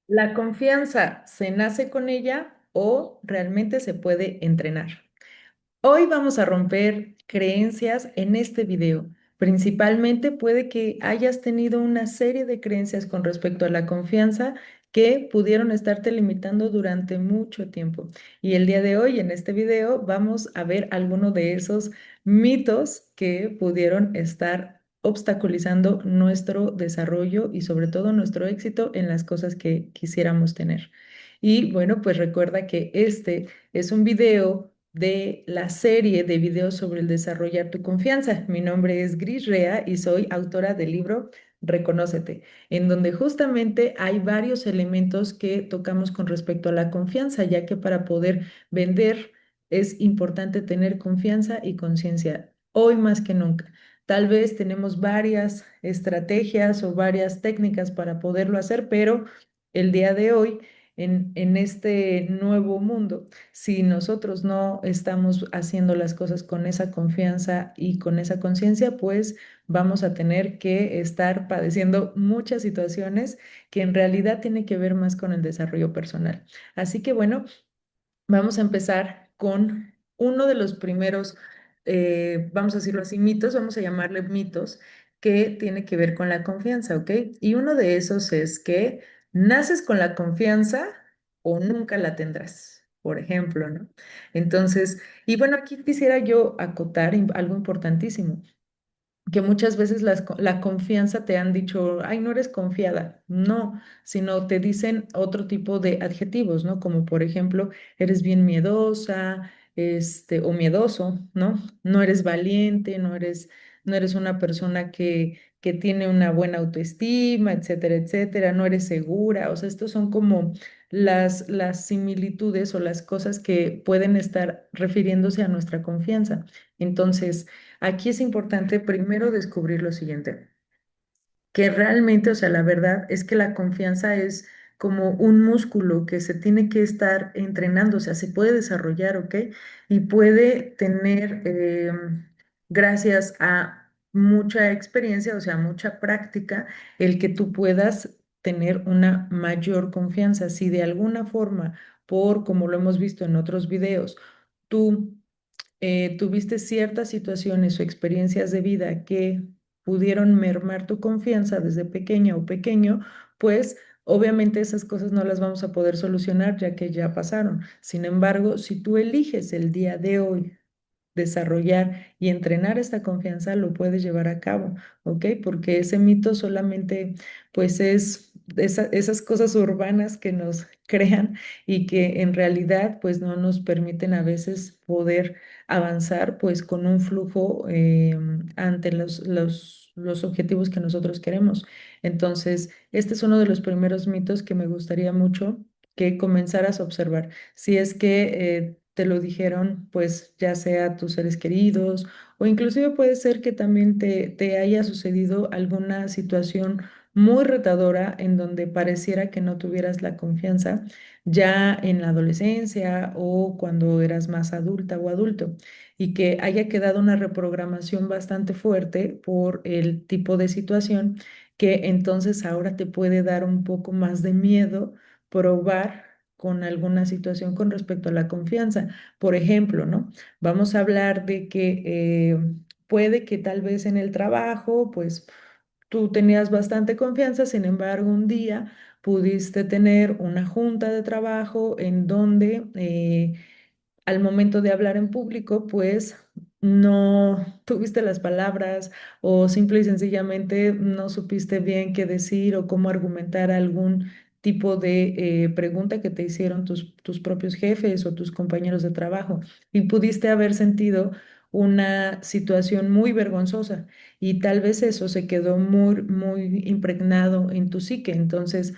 ¿La confianza se nace con ella o realmente se puede entrenar? Hoy vamos a romper creencias en este video. Principalmente puede que hayas tenido una serie de creencias con respecto a la confianza que pudieron estarte limitando durante mucho tiempo. Y el día de hoy, en este video, vamos a ver algunos de esos mitos que pudieron estar obstaculizando nuestro desarrollo y sobre todo nuestro éxito en las cosas que quisiéramos tener. Y bueno, pues recuerda que este es un video de la serie de videos sobre el desarrollar tu confianza. Mi nombre es Gris Rea y soy autora del libro Reconócete, en donde justamente hay varios elementos que tocamos con respecto a la confianza, ya que para poder vender es importante tener confianza y conciencia, hoy más que nunca. Tal vez tenemos varias estrategias o varias técnicas para poderlo hacer, pero el día de hoy, en este nuevo mundo, si nosotros no estamos haciendo las cosas con esa confianza y con esa conciencia, pues vamos a tener que estar padeciendo muchas situaciones que en realidad tienen que ver más con el desarrollo personal. Así que bueno, vamos a empezar con uno de los primeros, vamos a decirlo así, mitos, vamos a llamarle mitos, que tiene que ver con la confianza, ¿ok? Y uno de esos es que naces con la confianza o nunca la tendrás, por ejemplo, ¿no? Entonces, y bueno, aquí quisiera yo acotar algo importantísimo que muchas veces la confianza te han dicho, ay, no eres confiada. No, sino te dicen otro tipo de adjetivos, ¿no? Como por ejemplo, eres bien miedosa, o miedoso, ¿no? No eres valiente, no eres una persona que tiene una buena autoestima, etcétera, etcétera, no eres segura. O sea, estos son como las similitudes o las cosas que pueden estar refiriéndose a nuestra confianza. Entonces, aquí es importante primero descubrir lo siguiente, que realmente, o sea, la verdad es que la confianza es como un músculo que se tiene que estar entrenando, o sea, se puede desarrollar, ¿ok? Y puede tener, gracias a mucha experiencia, o sea, mucha práctica, el que tú puedas tener una mayor confianza. Si de alguna forma, por como lo hemos visto en otros videos, tú tuviste ciertas situaciones o experiencias de vida que pudieron mermar tu confianza desde pequeña o pequeño, pues obviamente esas cosas no las vamos a poder solucionar ya que ya pasaron. Sin embargo, si tú eliges el día de hoy desarrollar y entrenar esta confianza, lo puedes llevar a cabo, ¿ok? Porque ese mito solamente, pues es esas cosas urbanas que nos crean y que en realidad, pues no nos permiten a veces poder avanzar, pues con un flujo ante los objetivos que nosotros queremos. Entonces, este es uno de los primeros mitos que me gustaría mucho que comenzaras a observar. Si es que te lo dijeron, pues ya sea tus seres queridos o inclusive puede ser que también te haya sucedido alguna situación muy retadora en donde pareciera que no tuvieras la confianza ya en la adolescencia o cuando eras más adulta o adulto y que haya quedado una reprogramación bastante fuerte por el tipo de situación que entonces ahora te puede dar un poco más de miedo probar con alguna situación con respecto a la confianza. Por ejemplo, ¿no? Vamos a hablar de que puede que tal vez en el trabajo, pues tú tenías bastante confianza, sin embargo, un día pudiste tener una junta de trabajo en donde al momento de hablar en público, pues no tuviste las palabras o simple y sencillamente no supiste bien qué decir o cómo argumentar algún tipo de pregunta que te hicieron tus propios jefes o tus compañeros de trabajo y pudiste haber sentido una situación muy vergonzosa y tal vez eso se quedó muy, muy impregnado en tu psique. Entonces,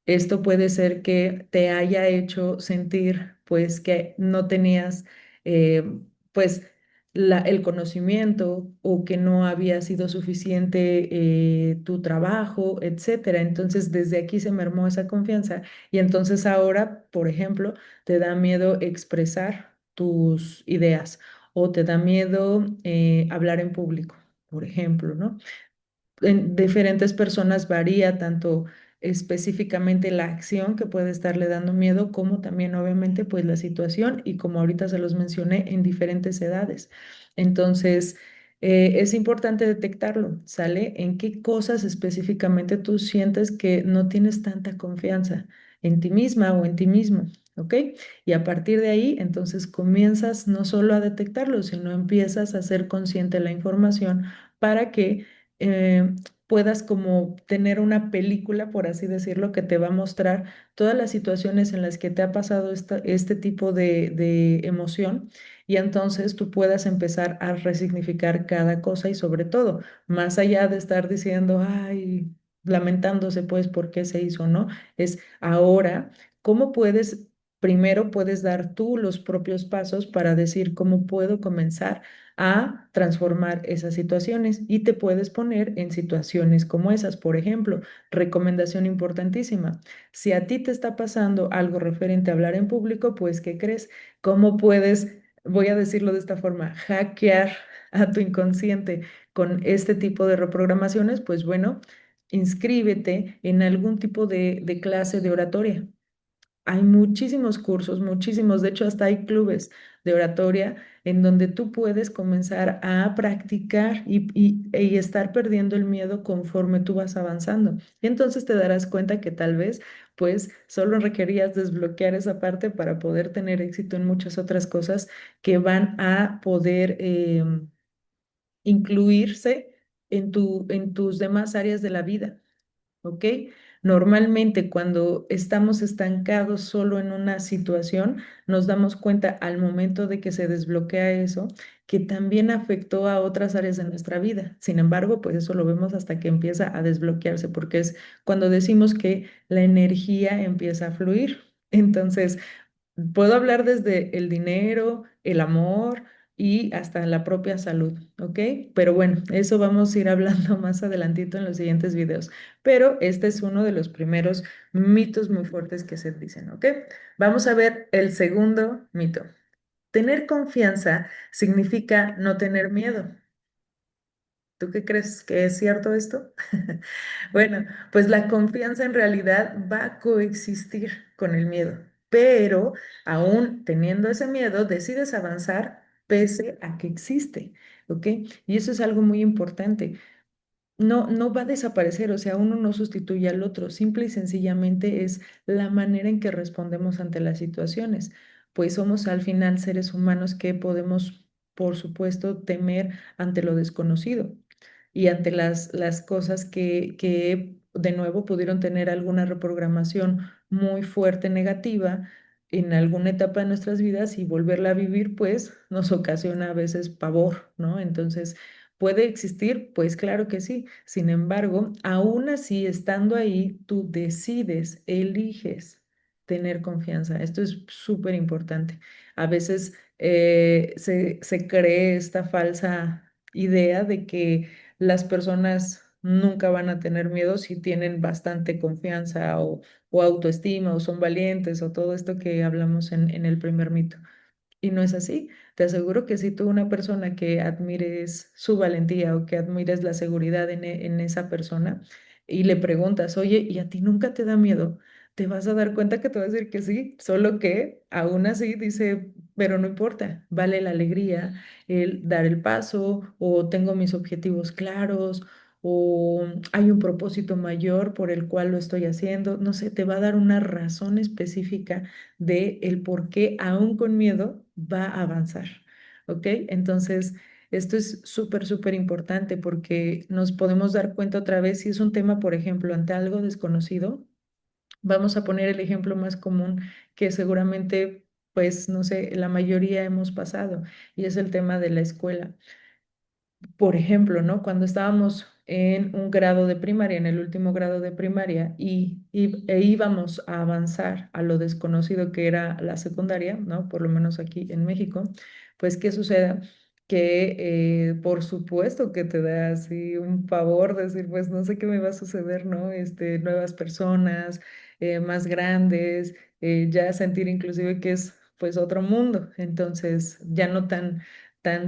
esto puede ser que te haya hecho sentir pues que no tenías eh, pues el conocimiento o que no había sido suficiente tu trabajo, etcétera. Entonces desde aquí se mermó esa confianza y entonces ahora, por ejemplo, te da miedo expresar tus ideas o te da miedo hablar en público, por ejemplo, ¿no? En diferentes personas varía tanto específicamente la acción que puede estarle dando miedo, como también obviamente pues la situación y como ahorita se los mencioné en diferentes edades. Entonces, es importante detectarlo, ¿sale? ¿En qué cosas específicamente tú sientes que no tienes tanta confianza en ti misma o en ti mismo? ¿Ok? Y a partir de ahí, entonces comienzas no solo a detectarlo, sino empiezas a ser consciente de la información para que eh, puedas como tener una película, por así decirlo, que te va a mostrar todas las situaciones en las que te ha pasado este tipo de emoción y entonces tú puedas empezar a resignificar cada cosa y sobre todo, más allá de estar diciendo, ay, lamentándose pues por qué se hizo, ¿no? Es ahora, ¿cómo puedes, primero puedes dar tú los propios pasos para decir cómo puedo comenzar a transformar esas situaciones y te puedes poner en situaciones como esas? Por ejemplo, recomendación importantísima. Si a ti te está pasando algo referente a hablar en público, pues ¿qué crees? ¿Cómo puedes, voy a decirlo de esta forma, hackear a tu inconsciente con este tipo de reprogramaciones? Pues bueno, inscríbete en algún tipo de clase de oratoria. Hay muchísimos cursos, muchísimos, de hecho hasta hay clubes de oratoria en donde tú puedes comenzar a practicar y estar perdiendo el miedo conforme tú vas avanzando. Y entonces te darás cuenta que tal vez pues solo requerías desbloquear esa parte para poder tener éxito en muchas otras cosas que van a poder incluirse en tus demás áreas de la vida. ¿Ok? Normalmente cuando estamos estancados solo en una situación, nos damos cuenta al momento de que se desbloquea eso, que también afectó a otras áreas de nuestra vida. Sin embargo, pues eso lo vemos hasta que empieza a desbloquearse, porque es cuando decimos que la energía empieza a fluir. Entonces, puedo hablar desde el dinero, el amor y hasta la propia salud, ¿ok? Pero bueno, eso vamos a ir hablando más adelantito en los siguientes videos. Pero este es uno de los primeros mitos muy fuertes que se dicen, ¿ok? Vamos a ver el segundo mito. Tener confianza significa no tener miedo. ¿Tú qué crees? ¿Que es cierto esto? Bueno, pues la confianza en realidad va a coexistir con el miedo, pero aún teniendo ese miedo, decides avanzar pese a que existe, ¿ok? Y eso es algo muy importante. No va a desaparecer, o sea, uno no sustituye al otro, simple y sencillamente es la manera en que respondemos ante las situaciones, pues somos al final seres humanos que podemos, por supuesto, temer ante lo desconocido y ante las cosas que de nuevo pudieron tener alguna reprogramación muy fuerte negativa en alguna etapa de nuestras vidas y volverla a vivir, pues nos ocasiona a veces pavor, ¿no? Entonces, ¿puede existir? Pues claro que sí. Sin embargo, aún así, estando ahí, tú decides, eliges tener confianza. Esto es súper importante. A veces se cree esta falsa idea de que las personas nunca van a tener miedo si tienen bastante confianza o autoestima o son valientes o todo esto que hablamos en el primer mito. Y no es así. Te aseguro que si tú una persona que admires su valentía o que admires la seguridad en esa persona y le preguntas, oye, ¿y a ti nunca te da miedo? Te vas a dar cuenta que te va a decir que sí, solo que aún así dice, pero no importa, vale la alegría, el dar el paso o tengo mis objetivos claros o hay un propósito mayor por el cual lo estoy haciendo. No sé, te va a dar una razón específica de el por qué, aún con miedo, va a avanzar. ¿Ok? Entonces, esto es súper, súper importante porque nos podemos dar cuenta otra vez si es un tema, por ejemplo, ante algo desconocido. Vamos a poner el ejemplo más común que seguramente, pues, no sé, la mayoría hemos pasado y es el tema de la escuela. Por ejemplo, ¿no? Cuando estábamos en un grado de primaria, en el último grado de primaria, e íbamos a avanzar a lo desconocido que era la secundaria, ¿no? Por lo menos aquí en México, pues, ¿qué sucede? Que por supuesto que te da así un pavor decir, pues no sé qué me va a suceder, ¿no? Nuevas personas, más grandes, ya sentir inclusive que es pues otro mundo, entonces ya no tan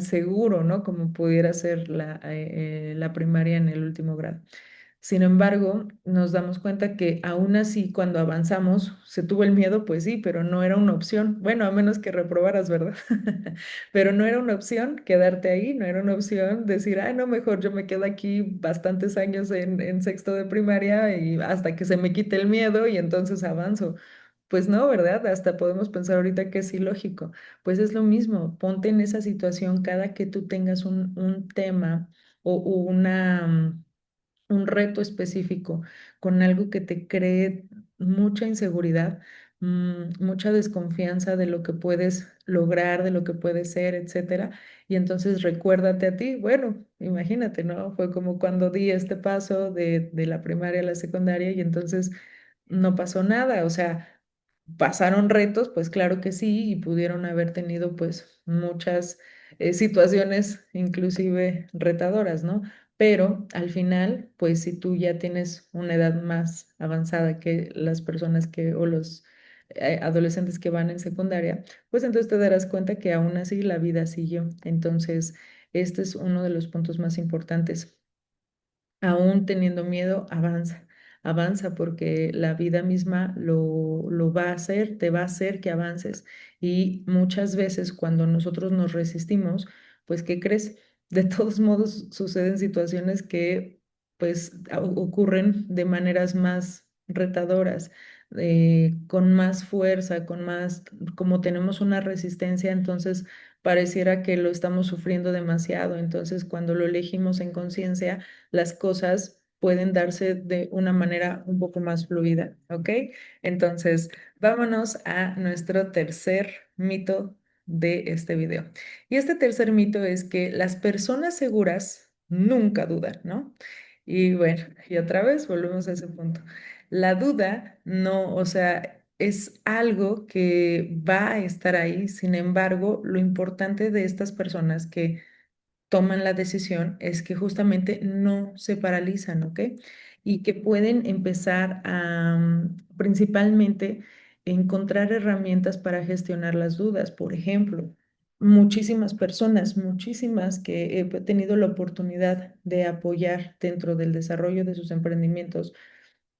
seguro, ¿no? Como pudiera ser la primaria en el último grado. Sin embargo, nos damos cuenta que aún así, cuando avanzamos, se tuvo el miedo, pues sí, pero no era una opción. Bueno, a menos que reprobaras, ¿verdad? Pero no era una opción quedarte ahí, no era una opción decir, ay, no, mejor yo me quedo aquí bastantes años en sexto de primaria y hasta que se me quite el miedo y entonces avanzo. Pues no, ¿verdad? Hasta podemos pensar ahorita que es ilógico. Pues es lo mismo, ponte en esa situación cada que tú tengas un tema o un reto específico con algo que te cree mucha inseguridad, mucha desconfianza de lo que puedes lograr, de lo que puedes ser, etcétera. Y entonces recuérdate a ti, bueno, imagínate, ¿no? Fue como cuando di este paso de la primaria a la secundaria y entonces no pasó nada, o sea, pasaron retos, pues claro que sí, y pudieron haber tenido pues muchas situaciones inclusive retadoras, ¿no? Pero al final, pues si tú ya tienes una edad más avanzada que las personas que o los adolescentes que van en secundaria, pues entonces te darás cuenta que aún así la vida siguió. Entonces, este es uno de los puntos más importantes. Aún teniendo miedo, avanza, avanza porque la vida misma lo va a hacer, te va a hacer que avances. Y muchas veces cuando nosotros nos resistimos, pues, ¿qué crees? De todos modos suceden situaciones que, pues, ocurren de maneras más retadoras, con más fuerza, con más, como tenemos una resistencia, entonces pareciera que lo estamos sufriendo demasiado. Entonces, cuando lo elegimos en conciencia, las cosas pueden darse de una manera un poco más fluida, ¿ok? Entonces, vámonos a nuestro tercer mito de este video. Y este tercer mito es que las personas seguras nunca dudan, ¿no? Y bueno, y otra vez volvemos a ese punto. La duda no, o sea, es algo que va a estar ahí. Sin embargo, lo importante de estas personas que toman la decisión es que justamente no se paralizan, ¿ok? Y que pueden empezar a principalmente encontrar herramientas para gestionar las dudas. Por ejemplo, muchísimas personas, muchísimas que he tenido la oportunidad de apoyar dentro del desarrollo de sus emprendimientos,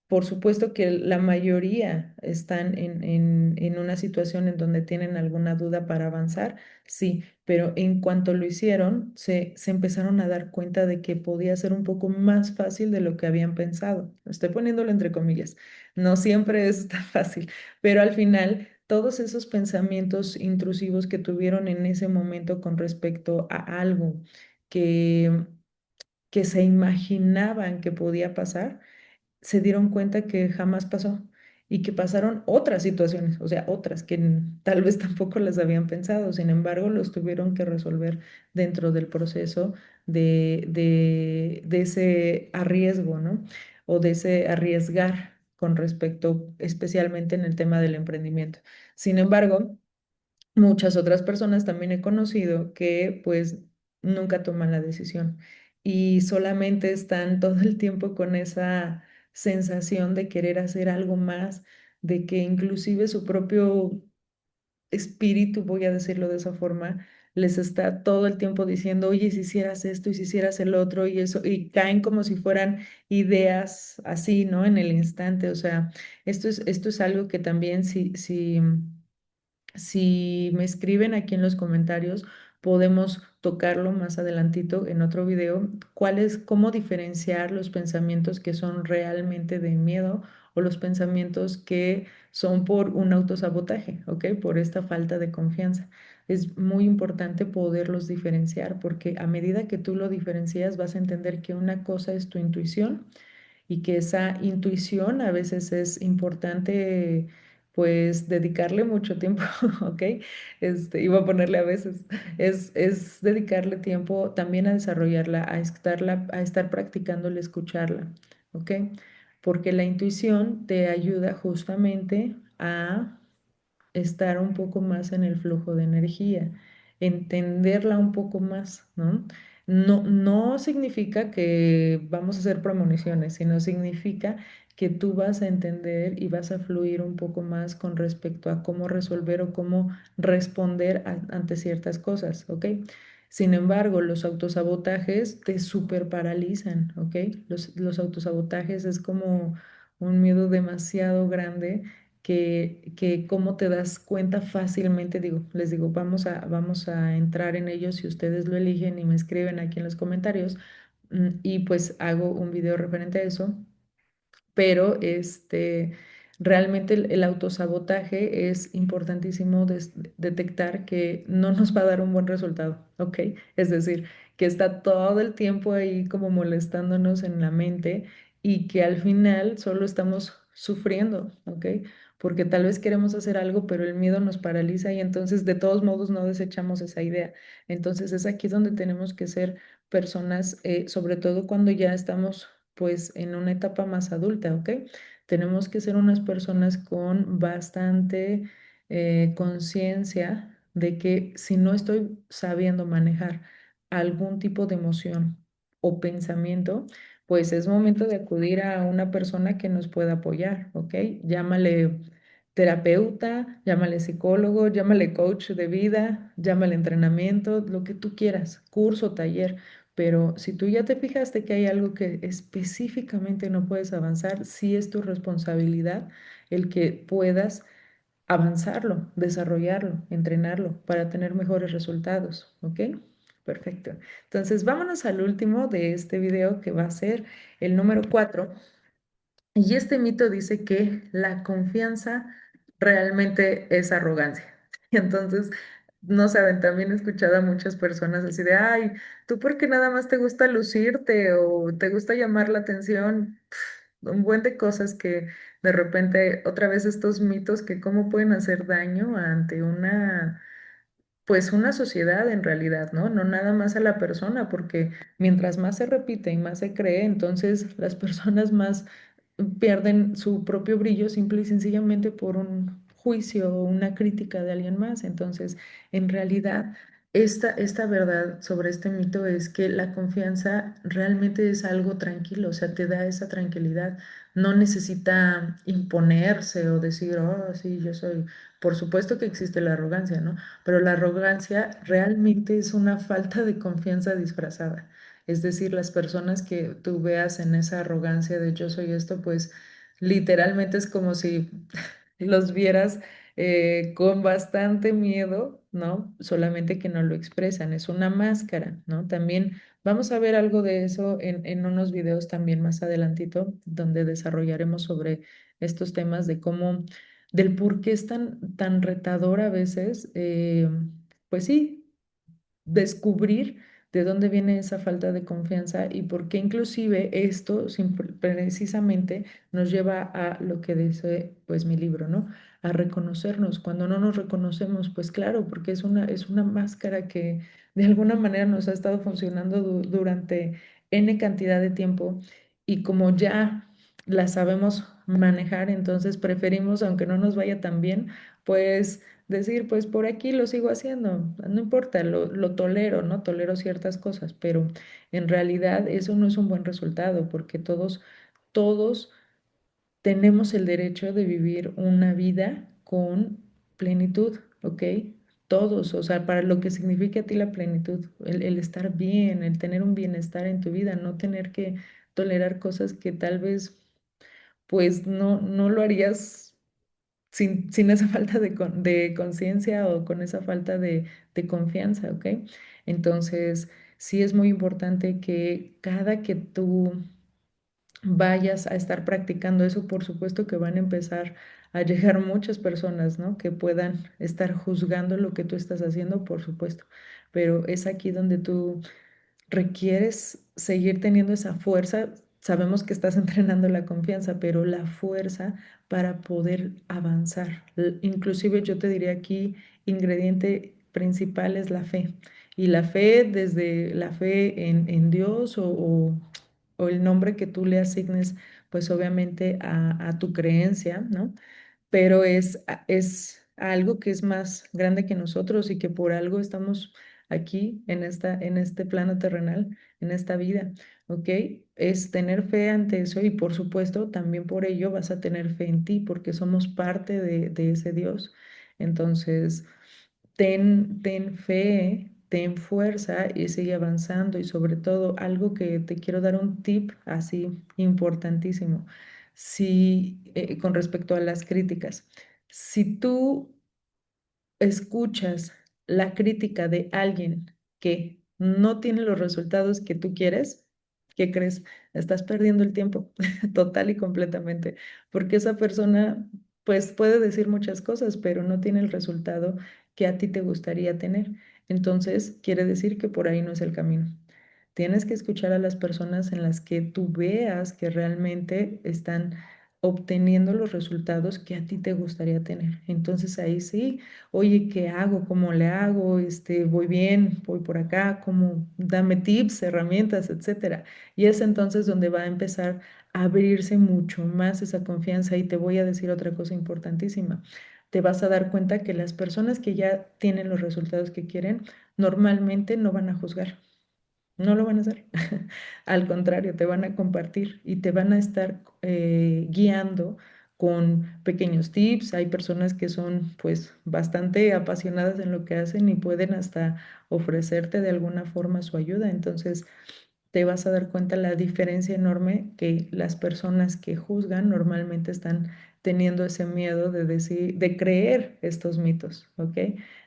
por supuesto que la mayoría están en una situación en donde tienen alguna duda para avanzar, sí, pero en cuanto lo hicieron, se empezaron a dar cuenta de que podía ser un poco más fácil de lo que habían pensado. Estoy poniéndolo entre comillas. No siempre es tan fácil, pero al final todos esos pensamientos intrusivos que tuvieron en ese momento con respecto a algo que, que se imaginaban que podía pasar, se dieron cuenta que jamás pasó y que pasaron otras situaciones, o sea, otras que tal vez tampoco las habían pensado, sin embargo, los tuvieron que resolver dentro del proceso de ese arriesgo, ¿no? O de ese arriesgar con respecto, especialmente en el tema del emprendimiento. Sin embargo, muchas otras personas también he conocido que pues nunca toman la decisión y solamente están todo el tiempo con esa sensación de querer hacer algo más, de que inclusive su propio espíritu, voy a decirlo de esa forma, les está todo el tiempo diciendo, oye, si hicieras esto y si hicieras el otro y eso, y caen como si fueran ideas así, ¿no? En el instante. O sea, esto es algo que también si me escriben aquí en los comentarios, podemos tocarlo más adelantito en otro video, cómo diferenciar los pensamientos que son realmente de miedo o los pensamientos que son por un autosabotaje, ¿ok? Por esta falta de confianza. Es muy importante poderlos diferenciar porque a medida que tú lo diferencias vas a entender que una cosa es tu intuición y que esa intuición a veces es importante pues dedicarle mucho tiempo, ¿ok? Iba a ponerle a veces, es dedicarle tiempo también a desarrollarla, a estar practicando el escucharla, ¿ok? Porque la intuición te ayuda justamente a estar un poco más en el flujo de energía, entenderla un poco más, ¿no? No, no significa que vamos a hacer premoniciones, sino significa que tú vas a entender y vas a fluir un poco más con respecto a cómo resolver o cómo responder ante ciertas cosas, ¿ok? Sin embargo, los autosabotajes te super paralizan, ¿ok? Los autosabotajes es como un miedo demasiado grande que cómo te das cuenta fácilmente, digo, les digo, vamos a entrar en ellos si ustedes lo eligen y me escriben aquí en los comentarios, y pues hago un video referente a eso, pero realmente el autosabotaje es importantísimo detectar que no nos va a dar un buen resultado, ¿ok? Es decir, que está todo el tiempo ahí como molestándonos en la mente y que al final solo estamos sufriendo, ¿ok? Porque tal vez queremos hacer algo, pero el miedo nos paraliza y entonces de todos modos no desechamos esa idea. Entonces es aquí donde tenemos que ser personas, sobre todo cuando ya estamos pues en una etapa más adulta, ¿ok? Tenemos que ser unas personas con bastante conciencia de que si no estoy sabiendo manejar algún tipo de emoción o pensamiento, pues es momento de acudir a una persona que nos pueda apoyar, ¿ok? Llámale terapeuta, llámale psicólogo, llámale coach de vida, llámale entrenamiento, lo que tú quieras, curso, taller. Pero si tú ya te fijaste que hay algo que específicamente no puedes avanzar, sí es tu responsabilidad el que puedas avanzarlo, desarrollarlo, entrenarlo para tener mejores resultados, ¿ok? Perfecto. Entonces, vámonos al último de este video que va a ser el número 4. Y este mito dice que la confianza realmente es arrogancia. Y entonces, no saben, también he escuchado a muchas personas así de, ay, ¿tú por qué nada más te gusta lucirte o te gusta llamar la atención? Un buen de cosas que de repente, otra vez estos mitos que cómo pueden hacer daño ante pues una sociedad en realidad, ¿no? No nada más a la persona, porque mientras más se repite y más se cree, entonces las personas más pierden su propio brillo simple y sencillamente por un juicio o una crítica de alguien más. Entonces, en realidad, esta verdad sobre este mito es que la confianza realmente es algo tranquilo, o sea, te da esa tranquilidad. No necesita imponerse o decir, oh, sí, yo soy. Por supuesto que existe la arrogancia, ¿no? Pero la arrogancia realmente es una falta de confianza disfrazada. Es decir, las personas que tú veas en esa arrogancia de yo soy esto, pues literalmente es como si los vieras con bastante miedo, ¿no? Solamente que no lo expresan, es una máscara, ¿no? También vamos a ver algo de eso en unos videos también más adelantito, donde desarrollaremos sobre estos temas de cómo, del por qué es tan retador a veces, pues sí, descubrir de dónde viene esa falta de confianza y por qué inclusive esto precisamente nos lleva a lo que dice pues mi libro, ¿no? A reconocernos. Cuando no nos reconocemos, pues claro, porque es una máscara que de alguna manera nos ha estado funcionando durante N cantidad de tiempo y como ya la sabemos manejar, entonces preferimos, aunque no nos vaya tan bien, pues decir, pues por aquí lo sigo haciendo, no importa, lo tolero, ¿no? Tolero ciertas cosas, pero en realidad eso no es un buen resultado porque todos tenemos el derecho de vivir una vida con plenitud, ¿ok? Todos, o sea, para lo que significa a ti la plenitud, el estar bien, el tener un bienestar en tu vida, no tener que tolerar cosas que tal vez, pues no lo harías sin esa falta de conciencia o con esa falta de confianza, ¿ok? Entonces, sí es muy importante que cada que tú vayas a estar practicando eso, por supuesto que van a empezar a llegar muchas personas, ¿no? Que puedan estar juzgando lo que tú estás haciendo, por supuesto, pero es aquí donde tú requieres seguir teniendo esa fuerza. Sabemos que estás entrenando la confianza, pero la fuerza para poder avanzar. Inclusive yo te diría aquí, ingrediente principal es la fe. Y la fe, desde la fe en Dios o el nombre que tú le asignes, pues obviamente a tu creencia, ¿no? Pero es algo que es más grande que nosotros y que por algo estamos aquí en este plano terrenal, en esta vida, ¿ok? Es tener fe ante eso y por supuesto también por ello vas a tener fe en ti porque somos parte de ese Dios. Entonces, ten fe ten fuerza y sigue avanzando. Y sobre todo, algo que te quiero dar un tip así importantísimo, si, con respecto a las críticas, si tú escuchas la crítica de alguien que no tiene los resultados que tú quieres, ¿qué crees? Estás perdiendo el tiempo total y completamente, porque esa persona pues puede decir muchas cosas, pero no tiene el resultado que a ti te gustaría tener. Entonces, quiere decir que por ahí no es el camino. Tienes que escuchar a las personas en las que tú veas que realmente están obteniendo los resultados que a ti te gustaría tener. Entonces ahí sí, oye, ¿qué hago? ¿Cómo le hago? Voy bien, voy por acá, ¿cómo? Dame tips, herramientas, etcétera. Y es entonces donde va a empezar a abrirse mucho más esa confianza. Y te voy a decir otra cosa importantísima. Te vas a dar cuenta que las personas que ya tienen los resultados que quieren, normalmente no van a juzgar. No lo van a hacer. Al contrario, te van a compartir y te van a estar guiando con pequeños tips. Hay personas que son pues bastante apasionadas en lo que hacen y pueden hasta ofrecerte de alguna forma su ayuda. Entonces, te vas a dar cuenta la diferencia enorme que las personas que juzgan normalmente están teniendo ese miedo de decir, de creer estos mitos, ¿ok?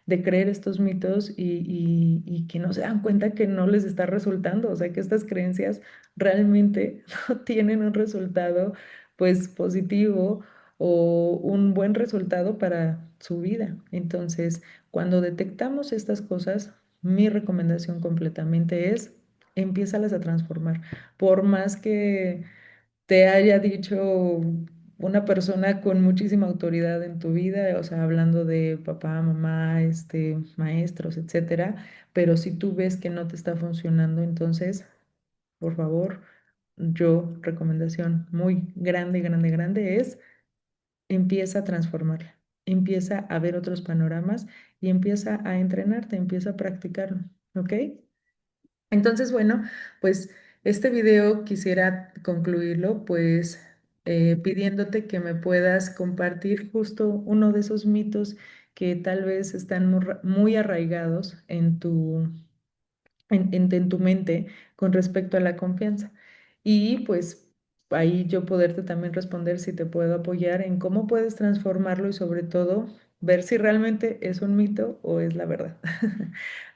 De creer estos mitos y que no se dan cuenta que no les está resultando, o sea, que estas creencias realmente no tienen un resultado, pues, positivo o un buen resultado para su vida. Entonces, cuando detectamos estas cosas, mi recomendación completamente es empiézalas a transformar. Por más que te haya dicho una persona con muchísima autoridad en tu vida, o sea, hablando de papá, mamá, maestros, etcétera, pero si tú ves que no te está funcionando, entonces, por favor, recomendación muy grande, grande, grande es empieza a transformarla, empieza a ver otros panoramas y empieza a entrenarte, empieza a practicarlo, ¿ok? Entonces, bueno, pues este video quisiera concluirlo pues pidiéndote que me puedas compartir justo uno de esos mitos que tal vez están muy arraigados en en tu mente con respecto a la confianza. Y pues ahí yo poderte también responder si te puedo apoyar en cómo puedes transformarlo y sobre todo ver si realmente es un mito o es la verdad.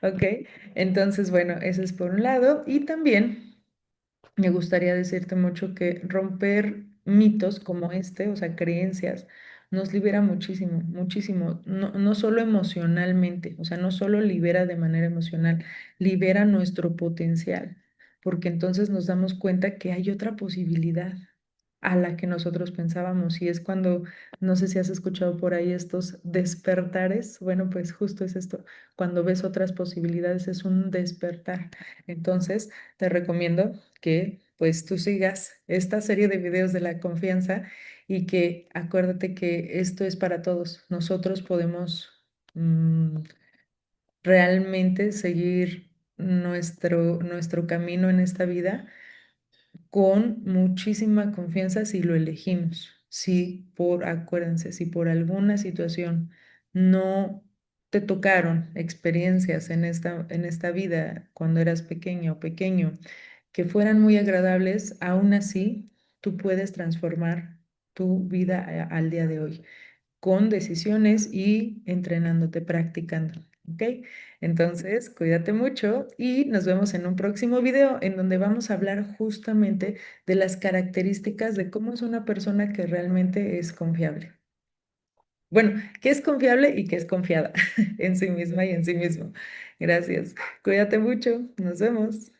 ¿Ok? Entonces, bueno, eso es por un lado. Y también me gustaría decirte mucho que romper mitos como este, o sea, creencias, nos libera muchísimo, muchísimo, no, no solo emocionalmente, o sea, no solo libera de manera emocional, libera nuestro potencial, porque entonces nos damos cuenta que hay otra posibilidad a la que nosotros pensábamos y es cuando, no sé si has escuchado por ahí estos despertares, bueno, pues justo es esto, cuando ves otras posibilidades es un despertar. Entonces, te recomiendo que pues tú sigas esta serie de videos de la confianza y que acuérdate que esto es para todos. Nosotros podemos realmente seguir nuestro camino en esta vida con muchísima confianza si lo elegimos. Si acuérdense, si por alguna situación no te tocaron experiencias en esta vida cuando eras pequeña o pequeño, que fueran muy agradables, aún así tú puedes transformar tu vida al día de hoy con decisiones y entrenándote, practicando. ¿Ok? Entonces, cuídate mucho y nos vemos en un próximo video en donde vamos a hablar justamente de las características de cómo es una persona que realmente es confiable. Bueno, que es confiable y que es confiada en sí misma y en sí mismo. Gracias. Cuídate mucho. Nos vemos.